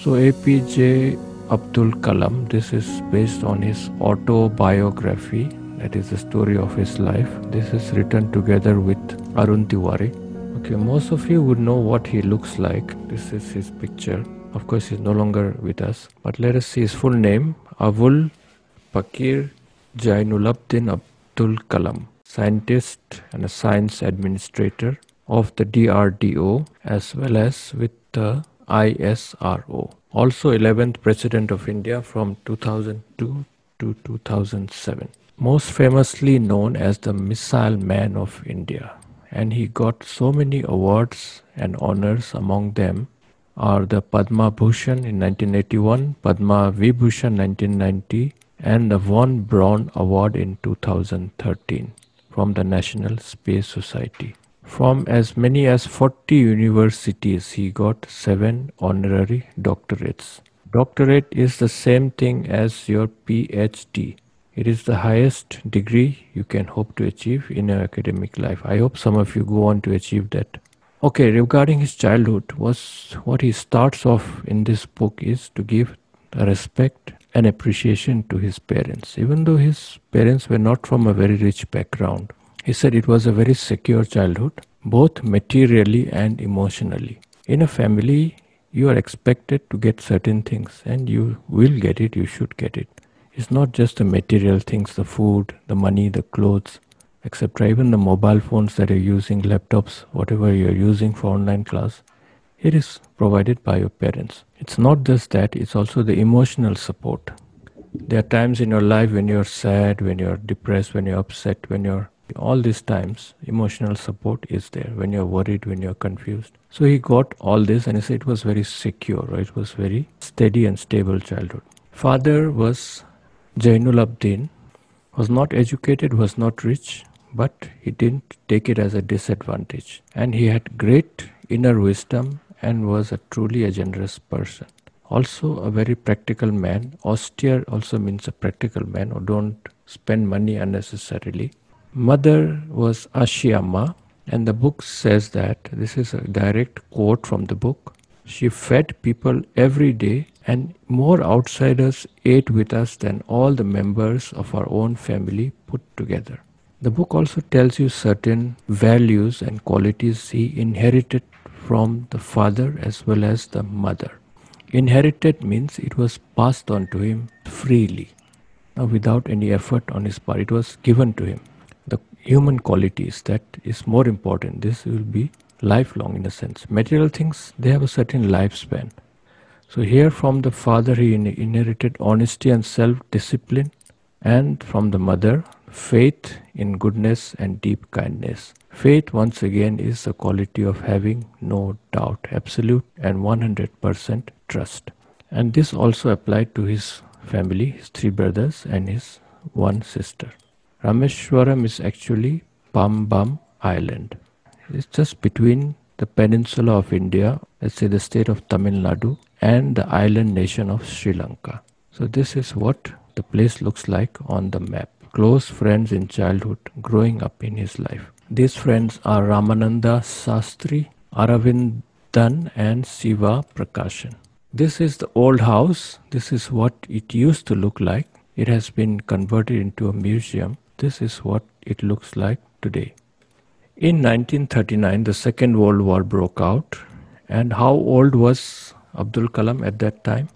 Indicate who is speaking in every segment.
Speaker 1: So APJ Abdul Kalam, this is based on his autobiography, that is the story of his life. This is written together with Arun Tiwari. Okay, most of you would know what he looks like. This is his picture. Of course, he's no longer with us, but let us see his full name. Avul Pakir Jainulabdin Abdul Kalam, scientist and a science administrator of the DRDO as well as with the ISRO. Also 11th President of India from 2002 to 2007. Most famously known as the Missile Man of India. And he got so many awards and honors. Among them are the Padma Bhushan in 1981, Padma Vibhushan 1990, and the Von Braun Award in 2013 from the National Space Society. From as many as 40 universities, he got 7 honorary doctorates. Doctorate is the same thing as your PhD. It is the highest degree you can hope to achieve in your academic life. I hope some of you go on to achieve that. Okay, regarding his childhood, what he starts off in this book is to give respect and appreciation to his parents. Even though his parents were not from a very rich background, he said it was a very secure childhood, both materially and emotionally. In a family, you are expected to get certain things and you will get it, you should get it. It's not just the material things, the food, the money, the clothes, etc. Even the mobile phones that you're using, laptops, whatever you're using for online class, it is provided by your parents. It's not just that, it's also the emotional support. There are times in your life when you're sad, when you're depressed, when you're upset, when you're all these times, emotional support is there when you're worried, when you're confused. So he got all this and he said it was very secure, right? It was very steady and stable childhood. Father was Jainul Abdin, was not educated, was not rich, but he didn't take it as a disadvantage. And he had great inner wisdom and was truly a generous person. Also a very practical man. Austere also means a practical man who don't spend money unnecessarily. Mother was Ashiyamma, and the book says that, this is a direct quote from the book, she fed people every day and more outsiders ate with us than all the members of our own family put together. The book also tells you certain values and qualities he inherited from the father as well as the mother. Inherited means it was passed on to him freely, without any effort on his part. It was given to him. The human qualities, that is more important. This will be lifelong in a sense. Material things, they have a certain lifespan. So here from the father he inherited honesty and self-discipline, and from the mother faith in goodness and deep kindness. Faith once again is the quality of having no doubt, absolute and 100% trust. And this also applied to his family, his 3 brothers and his 1 sister. Rameshwaram is actually Pambam Island. It's just between the peninsula of India, let's say the state of Tamil Nadu, and the island nation of Sri Lanka. So this is what the place looks like on the map. Close friends in childhood growing up in his life. These friends are Ramananda Sastri, Aravindan and Siva Prakashan. This is the old house. This is what it used to look like. It has been converted into a museum. This is what it looks like today. In 1939, the Second World War broke out. And how old was Abdul Kalam at that time?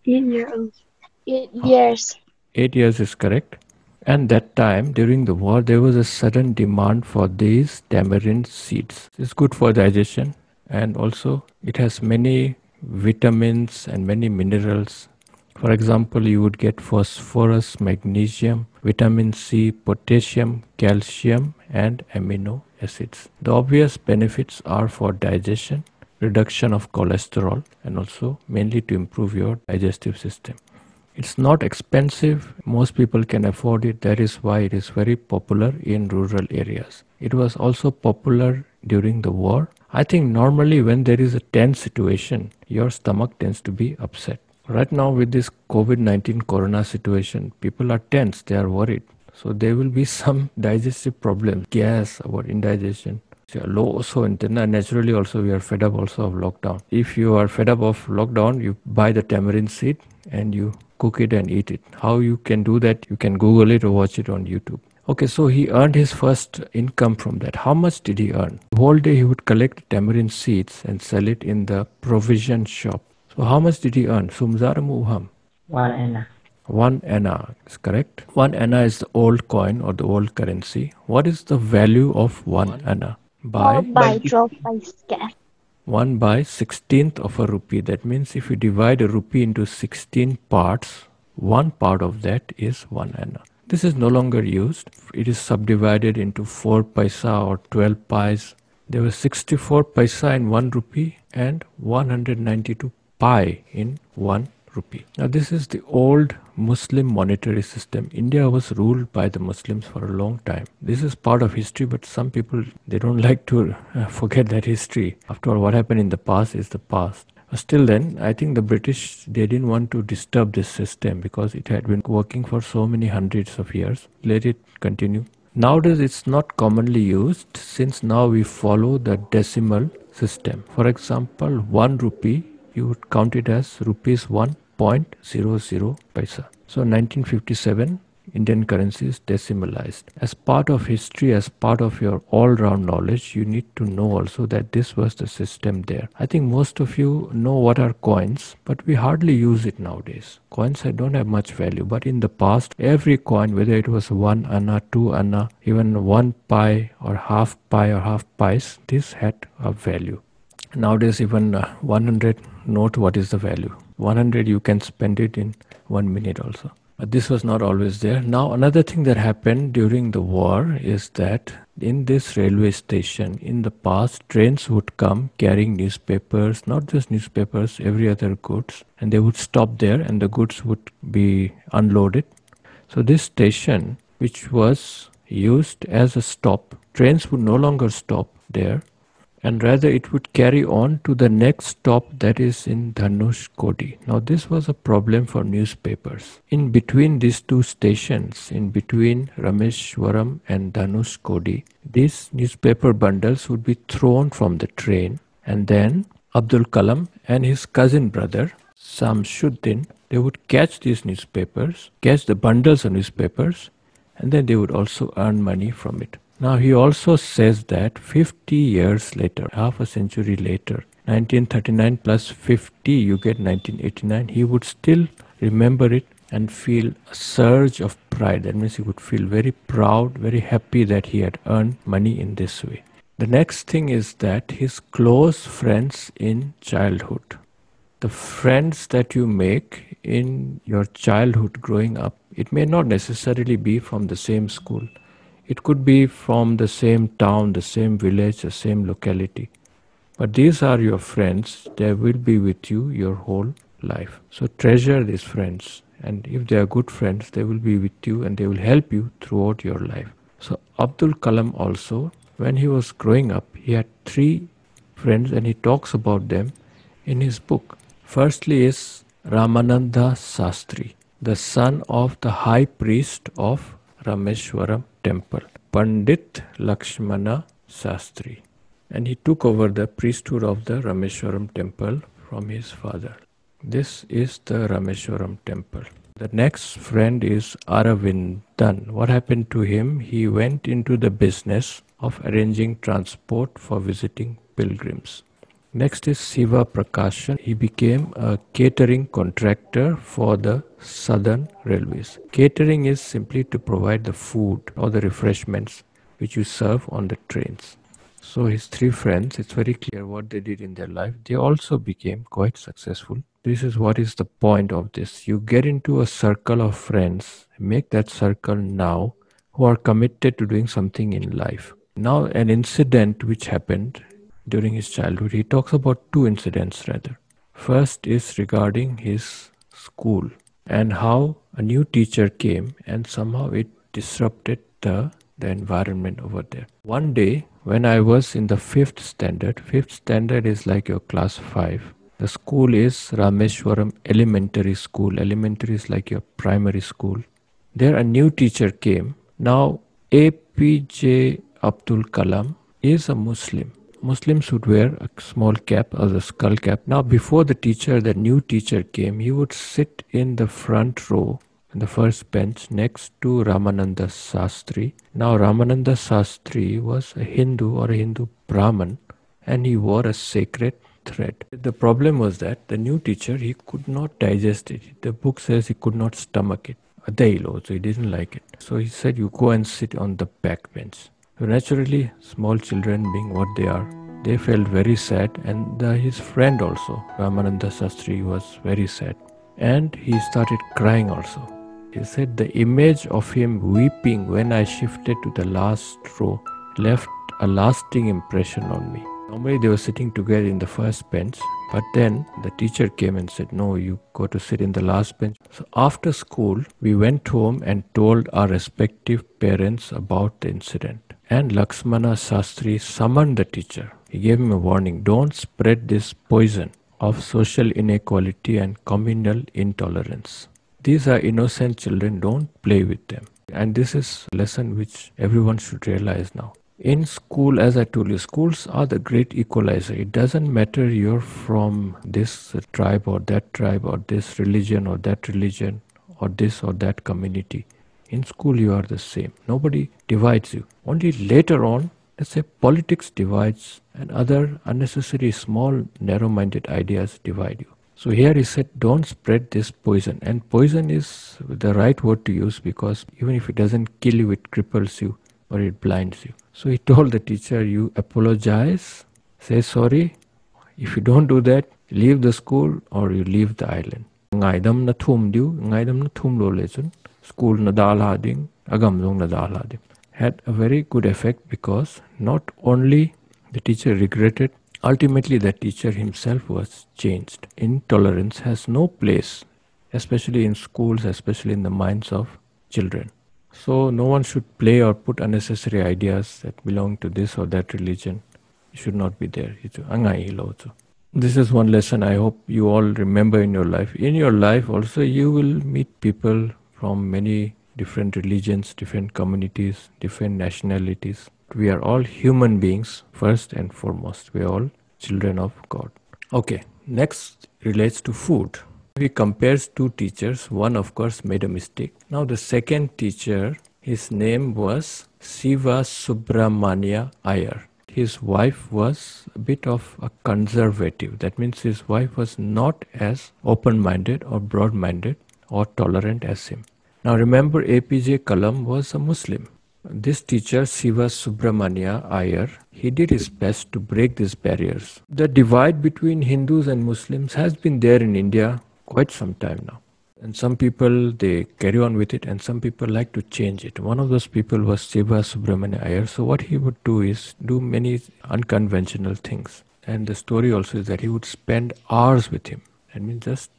Speaker 2: 8 years. 8 years.
Speaker 1: 8 years is correct. And that time, during the war, there was a sudden demand for these tamarind seeds. It's good for digestion, and also it has many vitamins and many minerals. For example, you would get phosphorus, magnesium, vitamin C, potassium, calcium, and amino acids. The obvious benefits are for digestion, reduction of cholesterol, and also mainly to improve your digestive system. It's not expensive. Most people can afford it. That is why it is very popular in rural areas. It was also popular during the war. I think normally when there is a tense situation, your stomach tends to be upset. Right now with this COVID-19 corona situation, people are tense, they are worried. So there will be some digestive problems, gas or indigestion. low so internet naturally also we are fed up also of lockdown. If you are fed up of lockdown, you buy the tamarind seed and you cook it and eat it. How you can do that? You can Google it or watch it on YouTube. Okay, so he earned his first income from that. How much did he earn? The whole day he would collect tamarind seeds and sell it in the provision shop. So how much did he earn? Sumzaramuham.
Speaker 3: 1 anna.
Speaker 1: 1 anna is correct. 1 anna is the old coin or the old currency. What is the value of 1 anna?
Speaker 2: Or
Speaker 1: By
Speaker 2: by drop by scale.
Speaker 1: 1 by 16th of a rupee. That means if you divide a rupee into 16 parts, one part of that is 1 anna. This is no longer used. It is subdivided into 4 paisa or 12 pies. There were 64 paisa in 1 rupee and 192 pi in 1 rupee. Now this is the old Muslim monetary system. India was ruled by the Muslims for a long time. This is part of history, but some people, they don't like to forget that history. After all, what happened in the past is the past. Still then, I think the British, they didn't want to disturb this system because it had been working for so many hundreds of years. Let it continue. Nowadays, it's not commonly used since now we follow the decimal system. For example, 1 rupee, you would count it as rupees 1.00 paisa. So 1957, Indian currency is decimalized. As part of history, as part of your all-round knowledge, you need to know also that this was the system there. I think most of you know what are coins, but we hardly use it nowadays. Coins don't have much value, but in the past, every coin, whether it was 1 anna, 2 anna, even 1 pi or half pies, this had a value. Nowadays, even 100 note, what is the value? 100, you can spend it in 1 minute also. But this was not always there. Now, another thing that happened during the war is that in this railway station, in the past, trains would come carrying newspapers, not just newspapers, every other goods, and they would stop there and the goods would be unloaded. So this station, which was used as a stop, trains would no longer stop there, and rather it would carry on to the next stop, that is in Dhanushkodi. Now this was a problem for newspapers. In between these two stations, in between Rameshwaram and Dhanushkodi, these newspaper bundles would be thrown from the train, and then Abdul Kalam and his cousin brother Samshuddin, they would catch these newspapers, catch the bundles of newspapers, and then they would also earn money from it. Now he also says that 50 years later, half a century later, 1939 plus 50, you get 1989, he would still remember it and feel a surge of pride. That means he would feel very proud, very happy that he had earned money in this way. The next thing is that his close friends in childhood, the friends that you make in your childhood growing up, it may not necessarily be from the same school. It could be from the same town, the same village, the same locality. But these are your friends. They will be with you your whole life. So treasure these friends. And if they are good friends, they will be with you and they will help you throughout your life. So Abdul Kalam also, when he was growing up, he had 3 friends and he talks about them in his book. Firstly is Ramananda Sastri, the son of the high priest of Rameshwaram temple, Pandit Lakshmana Sastri, and he took over the priesthood of the Rameshwaram temple from his father. This is the Rameshwaram temple. The next friend is Aravindan. What happened to him? He went into the business of arranging transport for visiting pilgrims. Next is Siva Prakashan. He became a catering contractor for the Southern Railways. Catering is simply to provide the food or the refreshments which you serve on the trains. So his 3 friends, it's very clear what they did in their life. They also became quite successful. This is what is the point of this. You get into a circle of friends, make that circle now, who are committed to doing something in life. Now an incident which happened during his childhood, he talks about 2 incidents rather. First is regarding his school and how a new teacher came and somehow it disrupted the environment over there. One day when I was in the 5th standard is like your class 5. The school is Rameshwaram Elementary School. Elementary is like your primary school. There a new teacher came. Now APJ Abdul Kalam is a Muslim. Muslims would wear a small cap as a skull cap. Now, before the new teacher came, he would sit in the front row, in the first bench next to Ramananda Sastri. Now, Ramananda Sastri was a Hindu or a Hindu Brahmin, and he wore a sacred thread. The problem was that the new teacher, he could not digest it. The book says he could not stomach it. So he didn't like it. So he said, you go and sit on the back bench. So naturally, small children being what they are, they felt very sad, and his friend also, Ramananda Sastri, was very sad. And he started crying also. He said, the image of him weeping when I shifted to the last row left a lasting impression on me. Normally they were sitting together in the first bench, but then the teacher came and said, no, you go to sit in the last bench. So after school, we went home and told our respective parents about the incident. And Lakshmana Sastri summoned the teacher. He gave him a warning, don't spread this poison of social inequality and communal intolerance. These are innocent children, don't play with them. And this is a lesson which everyone should realize now. In school, as I told you, schools are the great equalizer. It doesn't matter you're from this tribe or this religion or that religion or this or that community. In school, you are the same. Nobody divides you. Only later on, let's say politics divides and other unnecessary small narrow-minded ideas divide you. So here he said, don't spread this poison. And poison is the right word to use, because even if it doesn't kill you, it cripples you or it blinds you. So he told the teacher, you apologize, say sorry. If you don't do that, leave the school or you leave the island. Ngaidam na thum diu, ngaidam na thum lo lechun. School na dal hading, agam zong na dal hading. Had a very good effect, because not only the teacher regretted, ultimately the teacher himself was changed. Intolerance has no place, especially in schools, especially in the minds of children. So no one should play or put unnecessary ideas that belong to this or that religion. It should not be there. This is one lesson I hope you all remember in your life. In your life also, you will meet people from many different religions, different communities, different nationalities. We are all human beings first and foremost. We are all children of God. Okay, next relates to food. He compares two teachers. One, of course, made a mistake. Now the second teacher, his name was Siva Subramania Iyer. His wife was a bit of a conservative. That means his wife was not as open-minded or broad-minded or tolerant as him. Now remember, APJ Kalam was a Muslim. This teacher, Siva Subramania Iyer, he did his best to break these barriers. The divide between Hindus and Muslims has been there in India quite some time now. And some people, they carry on with it, and some people like to change it. One of those people was Siva Subramania Iyer. So what he would do is do many unconventional things. And the story also is that he would spend hours with him. I mean, just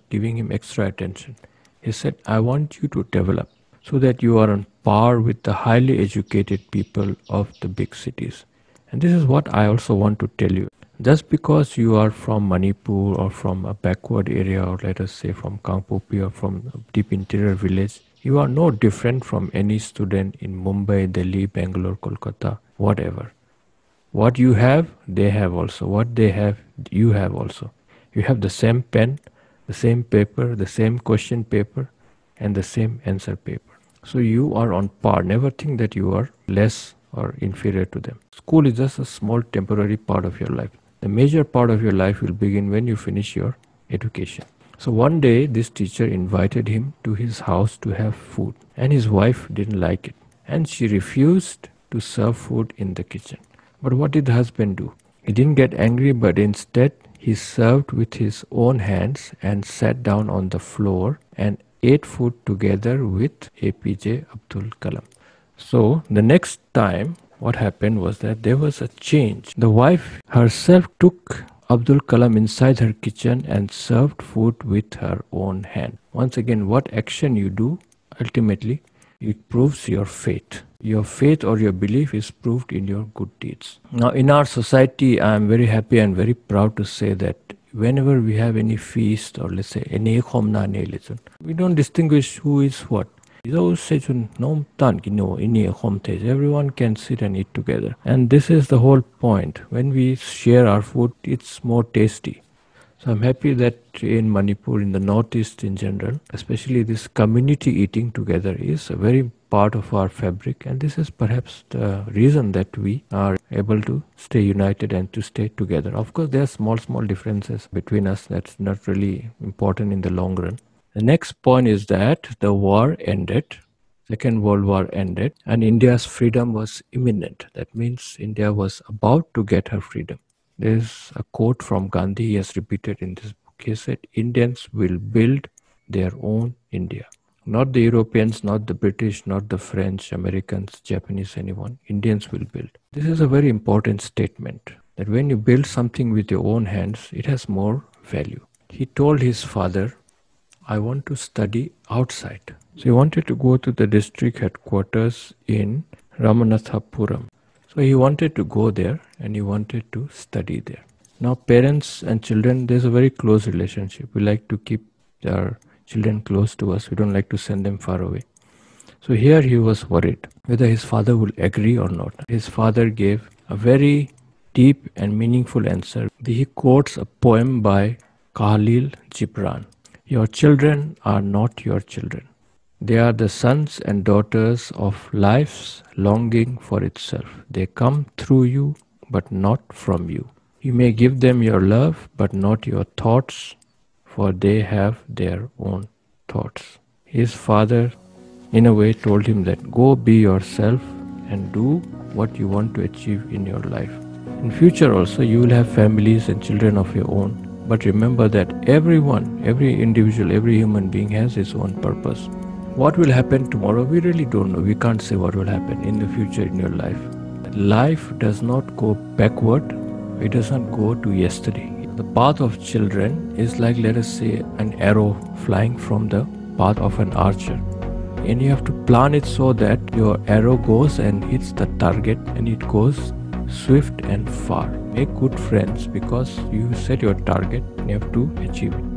Speaker 1: giving him extra attention. He said, I want you to develop so that you are on par with the highly educated people of the big cities. And this is what I also want to tell you. Just because you are from Manipur or from a backward area, or let us say from Kangpopi or from a deep interior village, you are no different from any student in Mumbai, Delhi, Bangalore, Kolkata, whatever. What you have, they have also. What they have, you have also. You have the same pen, the same paper, the same question paper, and the same answer paper. So you are on par. Never think that you are less or inferior to them. School is just a small temporary part of your life. The major part of your life will begin when you finish your education. So one day this teacher invited him to his house to have food, and his wife didn't like it, and she refused to serve food in the kitchen. But what did the husband do? He didn't get angry, but instead he served with his own hands and sat down on the floor and ate food together with APJ Abdul Kalam. So the next time what happened was that there was a change. The wife herself took Abdul Kalam inside her kitchen and served food with her own hand. Once again, what action you do, ultimately, it proves your faith. Your faith or your belief is proved in your good deeds. Now, in our society, I am very happy and very proud to say that whenever we have any feast, or let's say any khomna, we don't distinguish who is what. Everyone can sit and eat together. And this is the whole point. When we share our food, it's more tasty. So I'm happy that in Manipur, in the Northeast in general, especially this community eating together is a very part of our fabric. And this is perhaps the reason that we are able to stay united and to stay together. Of course, there are small differences between us. That's not really important in the long run. The next point is that the war ended. Second World War ended and India's freedom was imminent. That means India was about to get her freedom. There's a quote from Gandhi he has repeated in this book. He said, Indians will build their own India. Not the Europeans, not the British, not the French, Americans, Japanese, anyone. Indians will build. This is a very important statement that when you build something with your own hands, it has more value. He told his father, I want to study outside. So he wanted to go to the district headquarters in Ramanathapuram. So he wanted to go there and he wanted to study there. Now parents and children, there's a very close relationship. We like to keep our children close to us. We don't like to send them far away. So here he was worried whether his father will agree or not. His father gave a very deep and meaningful answer. He quotes a poem by Khalil Gibran. Your children are not your children. They are the sons and daughters of life's longing for itself. They come through you, but not from you. You may give them your love, but not your thoughts, for they have their own thoughts. His father, in a way, told him that go be yourself and do what you want to achieve in your life. In future also, you will have families and children of your own. But remember that everyone, every individual, every human being has his own purpose. What will happen tomorrow, we really don't know. We can't say what will happen in the future in your life. Life does not go backward. It does not go to yesterday. The path of children is like, let us say, an arrow flying from the path of an archer. And you have to plan it so that your arrow goes and hits the target and it goes swift and far. Make good friends because you set your target and you have to achieve it.